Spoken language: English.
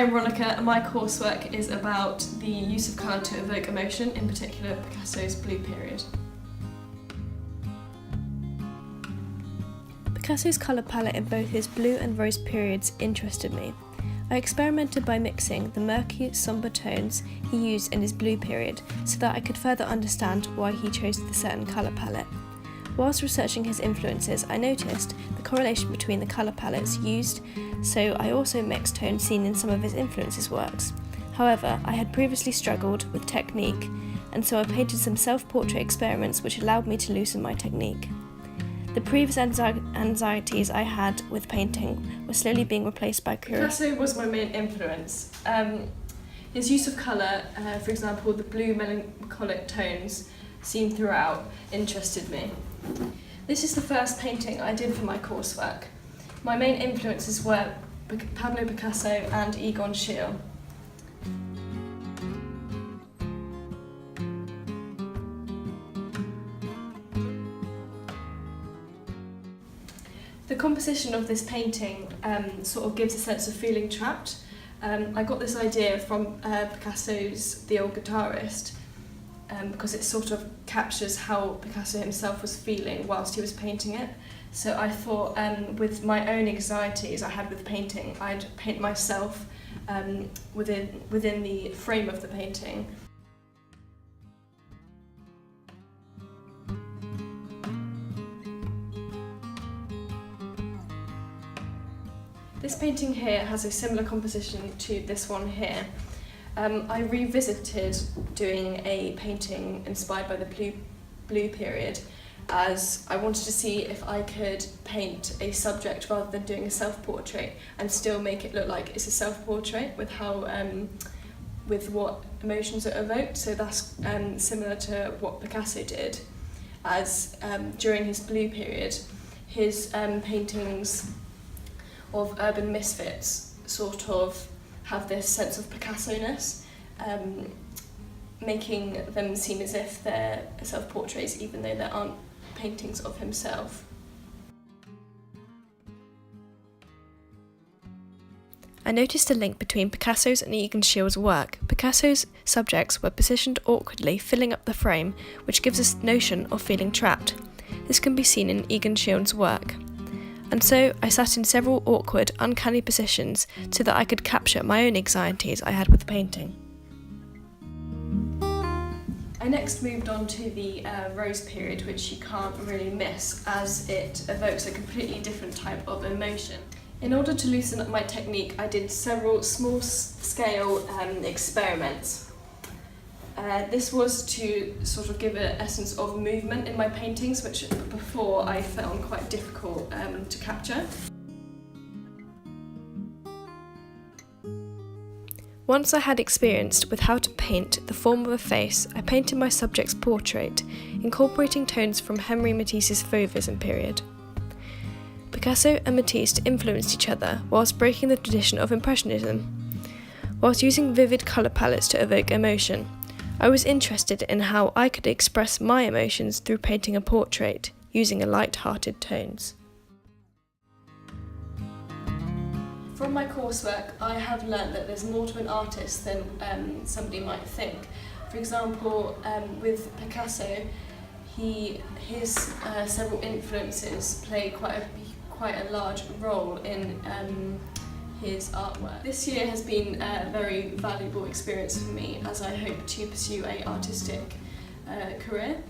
Hi, I'm Veronica, and my coursework is about the use of colour to evoke emotion, in particular Picasso's blue period. Picasso's colour palette in both his blue and rose periods interested me. I experimented by mixing the murky, sombre tones he used in his blue period so that I could further understand why he chose the certain colour palette. Whilst researching his influences, I noticed the correlation between the colour palettes used, so I also mixed tones seen in some of his influences works. However, I had previously struggled with technique, and so I painted some self-portrait experiments which allowed me to loosen my technique. The previous anxieties I had with painting were slowly being replaced by curiosity. Picasso was my main influence. His use of colour, for example the blue melancholic tones seen throughout, interested me. This is the first painting I did for my coursework. My main influences were Pablo Picasso and Egon Schiele. The composition of this painting sort of gives a sense of feeling trapped. I got this idea from Picasso's The Old Guitarist because it sort of captures how Picasso himself was feeling whilst he was painting it. So I thought with my own anxieties I had with painting, I'd paint myself within the frame of the painting. This painting here has a similar composition to this one here. I revisited doing a painting inspired by the blue period as I wanted to see if I could paint a subject rather than doing a self-portrait and still make it look like it's a self-portrait with with what emotions are evoked. So that's similar to what Picasso did, as during his blue period his paintings of urban misfits sort of have this sense of Picasso-ness, making them seem as if they're self-portraits even though there aren't paintings of himself. I noticed a link between Picasso's and Egon Schiele's work. Picasso's subjects were positioned awkwardly, filling up the frame, which gives us notion of feeling trapped. This can be seen in Egon Schiele's work. And so I sat in several awkward, uncanny positions so that I could capture my own anxieties I had with the painting. I next moved on to the rose period, which you can't really miss as it evokes a completely different type of emotion. In order to loosen up my technique, I did several small-scale experiments. This was to sort of give an essence of movement in my paintings, which before I found quite difficult to capture. Once I had experienced with how to paint the form of a face, I painted my subject's portrait, incorporating tones from Henri Matisse's Fauvism period. Picasso and Matisse influenced each other whilst breaking the tradition of Impressionism, whilst using vivid colour palettes to evoke emotion. I was interested in how I could express my emotions through painting a portrait, using light-hearted tones. From my coursework, I have learnt that there's more to an artist than somebody might think. For example, with Picasso, his several influences play quite a large role in his artwork. This year has been a very valuable experience for me as I hope to pursue an artistic career.